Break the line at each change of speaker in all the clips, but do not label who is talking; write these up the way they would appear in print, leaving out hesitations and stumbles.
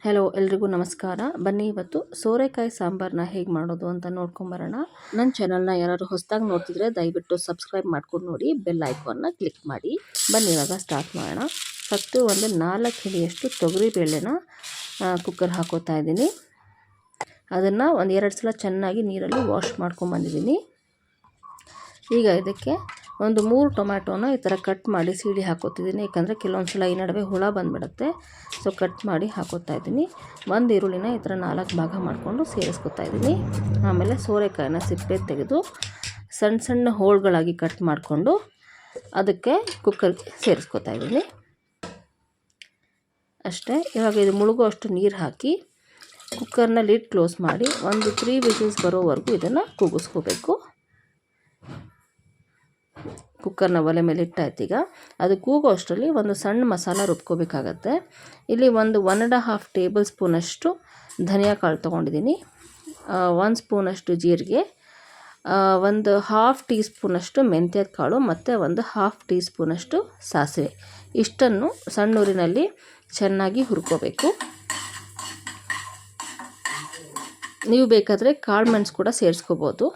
Hello ಎಲ್ರಿಗೂ ನಮಸ್ಕಾರ. ಬನ್ನಿ ಇವತ್ತು ಸೋರೆಕಾಯಿ ಸಾಂಬಾರನ್ನ ಹೇಗೆ ಮಾಡೋದು ಅಂತ ನೋಡ್ಕೊಂಬರೋಣ. ನನ್ನ ಚಾನಲ್ನ ಯಾರು ಹೊಸದಾಗಿ ನೋಡ್ತಿದ್ರೆ ದಯವಿಟ್ಟು ಸಬ್ಸ್ಕ್ರೈಬ್ ಮಾಡ್ಕೊಂಡು ನೋಡಿ, ಬೆಲ್ ಐಕಾನ್ನ ಕ್ಲಿಕ್ ಮಾಡಿ. ಬನ್ನಿ ಇವಾಗ ಸ್ಟಾರ್ಟ್ ಮಾಡೋಣ. ಫಸ್ಟು ಒಂದು 4 ಹಿಡಿಯಷ್ಟು ತೊಗರಿ ಬೇಳೆನ ಕುಕ್ಕರ್ ಹಾಕೋತಾ ಇದ್ದೀನಿ. ಅದನ್ನು ಒಂದು 2 ಸಲ ಚೆನ್ನಾಗಿ ನೀರಲ್ಲಿ ವಾಶ್ ಮಾಡ್ಕೊಂಬಂದಿದ್ದೀನಿ. ಈಗ ಇದಕ್ಕೆ ಒಂದು 3 ಟೊಮ್ಯಾಟೋನ ಈ ಥರ ಕಟ್ ಮಾಡಿ ಸೀಳಿ ಹಾಕೋತಿದ್ದೀನಿ. ಯಾಕಂದರೆ ಕೆಲವೊಂದು ಸಲ ಈ ನಡುವೆ ಹುಳ ಬಂದುಬಿಡುತ್ತೆ. ಸೊ ಕಟ್ ಮಾಡಿ ಹಾಕೋತಾ ಇದ್ದೀನಿ. ಒಂದು ಈರುಳ್ಳಿನ ಈ ಥರ 4 ಭಾಗ ಮಾಡಿಕೊಂಡು ಸೇರಿಸ್ಕೊತಾ ಇದ್ದೀನಿ. ಆಮೇಲೆ ಸೋರೆಕಾಯಿನ ಸಿಪ್ಪೆ ತೆಗೆದು ಸಣ್ಣ ಸಣ್ಣ ಹೋಳುಗಳಾಗಿ ಕಟ್ ಮಾಡಿಕೊಂಡು ಅದಕ್ಕೆ ಕುಕ್ಕರ್ಗೆ ಸೇರಿಸ್ಕೊತಾ ಇದ್ದೀನಿ. ಅಷ್ಟೇ. ಇವಾಗ ಇದು ಮುಳುಗೋ ಅಷ್ಟು ನೀರು ಹಾಕಿ ಕುಕ್ಕರ್ನ ಲಿಡ್ ಕ್ಲೋಸ್ ಮಾಡಿ ಒಂದು 3 ವಿಸಿಲ್ಸ್ ಬರೋವರೆಗೂ ಇದನ್ನು ಕೂಗಿಸ್ಕೋಬೇಕು. ಕುಕ್ಕರ್ನ ಒಲೆ ಮೇಲೆ ಇಟ್ಟಾಯ್ತು. ಈಗ ಅದು ಕೂಗೋ ಅಷ್ಟರಲ್ಲಿ ಒಂದು ಸಣ್ಣ ಮಸಾಲ ರುಬ್ಕೋಬೇಕಾಗತ್ತೆ. ಇಲ್ಲಿ ಒಂದು 1.5 ಟೇಬಲ್ ಸ್ಪೂನಷ್ಟು ಧನಿಯಾ ಕಾಳು ತೊಗೊಂಡಿದ್ದೀನಿ, 1 ಸ್ಪೂನಷ್ಟು ಜೀರಿಗೆ, ಒಂದು 1/2 ಟೀ ಸ್ಪೂನಷ್ಟು ಮೆಂತ್ಯದ ಕಾಳು ಮತ್ತು ಒಂದು 1/2 ಟೀ ಸ್ಪೂನಷ್ಟು ಸಾಸಿವೆ. ಇಷ್ಟನ್ನು ಸಣ್ಣ ಊರಿನಲ್ಲಿ ಚೆನ್ನಾಗಿ ಹುರ್ಕೋಬೇಕು. ನೀವು ಬೇಕಾದರೆ ಕಾಳು ಮೆಣಸು ಕೂಡ ಸೇರಿಸ್ಕೋಬೋದು.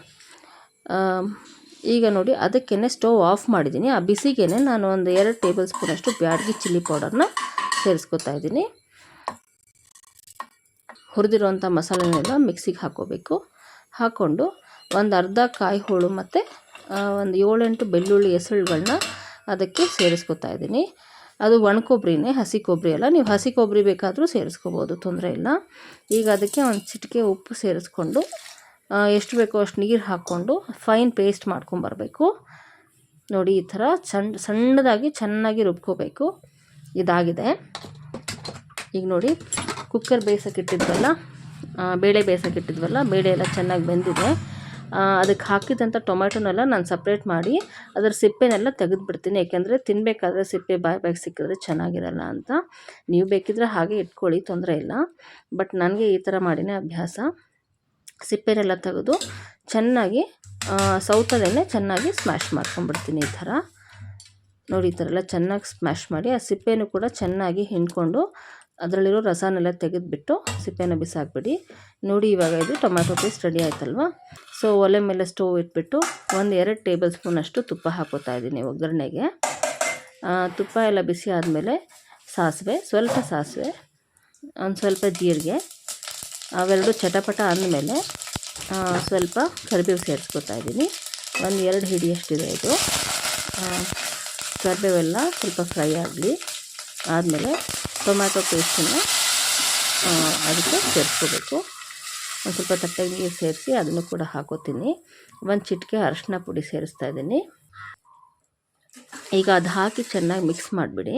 ಈಗ ನೋಡಿ ಅದಕ್ಕೇ ಸ್ಟವ್ ಆಫ್ ಮಾಡಿದ್ದೀನಿ. ಆ ಬಿಸಿಗೆ ನಾನು ಒಂದು 2 ಟೇಬಲ್ ಸ್ಪೂನಷ್ಟು ಬ್ಯಾಡಗಿ ಚಿಲ್ಲಿ ಪೌಡರ್ನ ಸೇರಿಸ್ಕೊತಾ ಇದ್ದೀನಿ. ಹುರಿದಿರುವಂಥ ಮಸಾಲೆನೆಲ್ಲ ಮಿಕ್ಸಿಗೆ ಹಾಕ್ಕೋಬೇಕು. ಹಾಕ್ಕೊಂಡು ಒಂದು ಅರ್ಧ ಕಾಯಿ ಹೋಳು ಮತ್ತು ಒಂದು 7-8 ಬೆಳ್ಳುಳ್ಳಿ ಎಸಳುಗಳನ್ನ ಅದಕ್ಕೆ ಸೇರಿಸ್ಕೊತಾ ಇದ್ದೀನಿ. ಅದು ಒಣ ಕೊಬ್ಬರಿನೇ, ಹಸಿ ಕೊಬ್ಬರಿ ಅಲ್ಲ. ನೀವು ಹಸಿ ಕೊಬ್ಬರಿ ಬೇಕಾದರೂ ಸೇರಿಸ್ಕೋಬೋದು, ತೊಂದರೆ ಇಲ್ಲ. ಈಗ ಅದಕ್ಕೆ ಒಂದು ಚಿಟಿಕೆ ಉಪ್ಪು ಸೇರಿಸ್ಕೊಂಡು ಎಷ್ಟು ಬೇಕೋ ಅಷ್ಟು ನೀರು ಹಾಕ್ಕೊಂಡು ಫೈನ್ ಪೇಸ್ಟ್ ಮಾಡ್ಕೊಂಬರ್ಬೇಕು. ನೋಡಿ ಈ ಥರ ಸಣ್ಣದಾಗಿ ಚೆನ್ನಾಗಿ ರುಬ್ಕೋಬೇಕು. ಇದಾಗಿದೆ. ಈಗ ನೋಡಿ ಕುಕ್ಕರ್ ಬೇಯಿಸೋಕ್ಕಿಟ್ಟಿದ್ವಲ್ಲ, ಬೇಳೆ ಬೇಯಿಸೋಕ್ಕಿಟ್ಟಿದ್ವಲ್ಲ, ಬೇಳೆ ಎಲ್ಲ ಚೆನ್ನಾಗಿ ಬೆಂದಿದೆ. ಅದಕ್ಕೆ ಹಾಕಿದಂಥ ಟೊಮ್ಯಾಟೊನೆಲ್ಲ ನಾನು ಸಪ್ರೇಟ್ ಮಾಡಿ ಅದರ ಸಿಪ್ಪೆನೆಲ್ಲ ತೆಗೆದುಬಿಡ್ತೀನಿ. ಯಾಕೆಂದರೆ ತಿನ್ನಬೇಕಾದ್ರೆ ಸಿಪ್ಪೆ ಬಾಯಿಗೆ ಸಿಕ್ಕಿದ್ರೆ ಚೆನ್ನಾಗಿರಲ್ಲ ಅಂತ. ನೀವು ಬೇಕಿದ್ರೆ ಹಾಗೆ ಇಟ್ಕೊಳ್ಳಿ, ತೊಂದರೆ ಇಲ್ಲ. ಬಟ್ ನನಗೆ ಈ ಥರ ಮಾಡಿನೇ ಅಭ್ಯಾಸ. ಸಿಪ್ಪೆನೆಲ್ಲ ತೆಗೆದು ಚೆನ್ನಾಗಿ ಸೌತಲ್ಲೇ ಚೆನ್ನಾಗಿ ಸ್ಮ್ಯಾಶ್ ಮಾಡ್ಕೊಂಡ್ಬಿಡ್ತೀನಿ. ಈ ಥರ ನೋಡಿ, ಈ ಥರ ಎಲ್ಲ ಚೆನ್ನಾಗಿ ಸ್ಮ್ಯಾಶ್ ಮಾಡಿ ಆ ಸಿಪ್ಪೆನೂ ಕೂಡ ಚೆನ್ನಾಗಿ ಹಿಂಡ್ಕೊಂಡು ಅದರಲ್ಲಿರೋ ರಸನೆಲ್ಲ ತೆಗೆದುಬಿಟ್ಟು ಸಿಪ್ಪೆನ ಬಿಸಾಕ್ಬಿಡಿ. ನೋಡಿ ಇವಾಗ ಇದು ಟೊಮ್ಯಾಟೊ ಪೇಸ್ಟ್ ರೆಡಿ ಆಯ್ತಲ್ವ. ಸೊ ಒಲೆ ಮೇಲೆ ಸ್ಟವ್ ಇಟ್ಬಿಟ್ಟು ಒಂದು 2 ಟೇಬಲ್ ಸ್ಪೂನಷ್ಟು ತುಪ್ಪ ಹಾಕೋತಾ ಇದ್ದೀನಿ ಒಗ್ಗರಣೆಗೆ. ತುಪ್ಪ ಎಲ್ಲ ಬಿಸಿ ಆದಮೇಲೆ ಸ್ವಲ್ಪ ಸಾಸಿವೆ, ಒಂದು ಸ್ವಲ್ಪ ಜೀರಿಗೆ, ಅವೆರಡು ಚಟಪಟ ಅಂದಮೇಲೆ ಸ್ವಲ್ಪ ಕರಿಬೇವು ಸೇರಿಸ್ಕೊತಾ ಇದ್ದೀನಿ. ಒಂದು 2 ಹಿಡಿಯಷ್ಟಿದೆ ಇದು. ಕರಿಬೇವೆಲ್ಲ ಸ್ವಲ್ಪ ಫ್ರೈ ಆಗಲಿ. ಆದಮೇಲೆ ಟೊಮ್ಯಾಟೊ ಪೇಸ್ಟನ್ನು ಅದಕ್ಕೆ ಸೇರಿಸ್ಕೋಬೇಕು. ಒಂದು ಸ್ವಲ್ಪ ತಟ್ಟೆಗೆ ನೀರು ಸೇರಿಸಿ ಅದನ್ನು ಕೂಡ ಹಾಕೋತೀನಿ. ಒಂದು ಚಿಟಿಕೆ ಅರಶಿನ ಪುಡಿ ಸೇರಿಸ್ತಾ ಇದ್ದೀನಿ. ಈಗ ಅದು ಹಾಕಿ ಚೆನ್ನಾಗಿ ಮಿಕ್ಸ್ ಮಾಡಿಬಿಡಿ.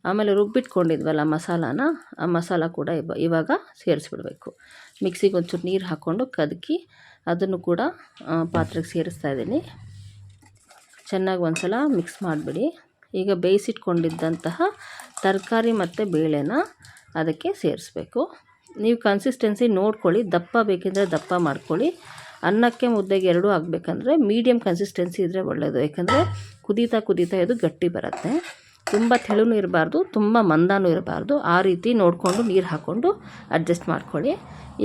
ಆಮೇಲೆ ರುಬ್ಬಿಟ್ಕೊಂಡಿದ್ವಲ್ಲ ಮಸಾಲಾನ, ಆ ಮಸಾಲ ಕೂಡ ಇವಾಗ ಸೇರಿಸ್ಬಿಡ್ಬೇಕು. ಮಿಕ್ಸಿಗೆ ಒಂಚೂರು ನೀರು ಹಾಕ್ಕೊಂಡು ಕದಕಿ ಅದನ್ನು ಕೂಡ ಪಾತ್ರೆಗೆ ಸೇರಿಸ್ತಾ ಇದ್ದೀನಿ. ಚೆನ್ನಾಗಿ ಒಂದು ಸಲ ಮಿಕ್ಸ್ ಮಾಡಿಬಿಡಿ. ಈಗ ಬೇಯಿಸಿಟ್ಕೊಂಡಿದ್ದಂತಹ ತರಕಾರಿ ಮತ್ತು ಬೇಳೆನ ಅದಕ್ಕೆ ಸೇರಿಸ್ಬೇಕು. ನೀವು ಕನ್ಸಿಸ್ಟೆನ್ಸಿ ನೋಡ್ಕೊಳ್ಳಿ, ದಪ್ಪ ಬೇಕೆಂದರೆ ದಪ್ಪ ಮಾಡ್ಕೊಳ್ಳಿ. ಅನ್ನಕ್ಕೆ ಮುದ್ದೆಗೆ ಎರಡೂ ಆಗಬೇಕಂದ್ರೆ ಮೀಡಿಯಮ್ ಕನ್ಸಿಸ್ಟೆನ್ಸಿ ಇದ್ದರೆ ಒಳ್ಳೆಯದು. ಯಾಕಂದರೆ ಕುದೀತಾ ಇದು ಗಟ್ಟಿ ಬರುತ್ತೆ. ತುಂಬ ತೆಳುನೂ ಇರಬಾರ್ದು, ತುಂಬ ಮಂದನೂ ಇರಬಾರ್ದು. ಆ ರೀತಿ ನೋಡಿಕೊಂಡು ನೀರು ಹಾಕ್ಕೊಂಡು ಅಡ್ಜಸ್ಟ್ ಮಾಡ್ಕೊಳ್ಳಿ.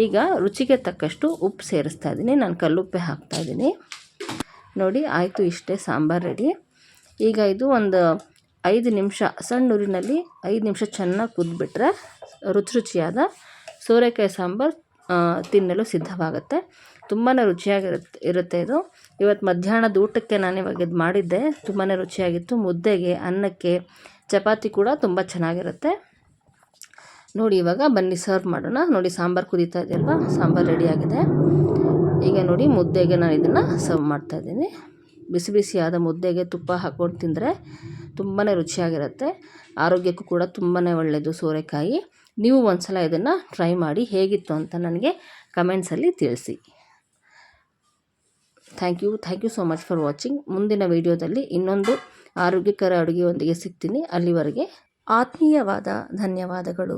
ಈಗ ರುಚಿಗೆ ತಕ್ಕಷ್ಟು ಉಪ್ಪು ಸೇರಿಸ್ತಾ ಇದ್ದೀನಿ. ನಾನು ಕಲ್ಲುಪ್ಪೆ ಹಾಕ್ತಾಯಿದ್ದೀನಿ. ನೋಡಿ ಆಯಿತು, ಇಷ್ಟೇ ಸಾಂಬಾರು ರೆಡಿ. ಈಗ ಇದು ಒಂದು 5 ನಿಮಿಷ ಸಣ್ಣ ಊರಿನಲ್ಲಿ 5 ನಿಮಿಷ ಚೆನ್ನಾಗಿ ಕುದ್ಬಿಟ್ರೆ ರುಚಿಯಾದ ಸೋರೆಕಾಯಿ ಸಾಂಬಾರು ತಿನ್ನಲು ಸಿದ್ಧವಾಗುತ್ತೆ. ತುಂಬಾ ರುಚಿಯಾಗಿರುತ್ತೆ ಇದು. ಇವತ್ತು ಮಧ್ಯಾಹ್ನದ ಊಟಕ್ಕೆ ನಾನು ಇವಾಗ ಇದು ಮಾಡಿದ್ದೆ. ತುಂಬಾ ರುಚಿಯಾಗಿತ್ತು. ಮುದ್ದೆಗೆ, ಅನ್ನಕ್ಕೆ, ಚಪಾತಿ ಕೂಡ ತುಂಬ ಚೆನ್ನಾಗಿರುತ್ತೆ. ನೋಡಿ ಇವಾಗ ಬನ್ನಿ ಸರ್ವ್ ಮಾಡೋಣ. ನೋಡಿ ಸಾಂಬಾರು ಕುದೀತಾ ಇದೆಯಲ್ವ, ಸಾಂಬಾರು ರೆಡಿಯಾಗಿದೆ. ಈಗ ನೋಡಿ ಮುದ್ದೆಗೆ ನಾನು ಇದನ್ನು ಸರ್ವ್ ಮಾಡ್ತಾಯಿದ್ದೀನಿ. ಬಿಸಿ ಬಿಸಿಯಾದ ಮುದ್ದೆಗೆ ತುಪ್ಪ ಹಾಕ್ಕೊಂಡು ತಿಂದರೆ ತುಂಬಾ ರುಚಿಯಾಗಿರುತ್ತೆ. ಆರೋಗ್ಯಕ್ಕೂ ಕೂಡ ತುಂಬಾ ಒಳ್ಳೆಯದು ಸೋರೆಕಾಯಿ. ನೀವು ಒಂದು ಸಲ ಇದನ್ನು ಟ್ರೈ ಮಾಡಿ ಹೇಗಿತ್ತು ಅಂತ ನನಗೆ ಕಮೆಂಟ್ಸಲ್ಲಿ ತಿಳಿಸಿ. Thank you so much for watching. ಮುಂದಿನ ವಿಡಿಯೋದಲ್ಲಿ ಇನ್ನೊಂದು ಆರೋಗ್ಯಕರ ಅಡುಗೆಯೊಂದಿಗೆ ಸಿಗ್ತೀನಿ. ಅಲ್ಲಿವರೆಗೆ ಆತ್ಮೀಯವಾದ ಧನ್ಯವಾದಗಳು.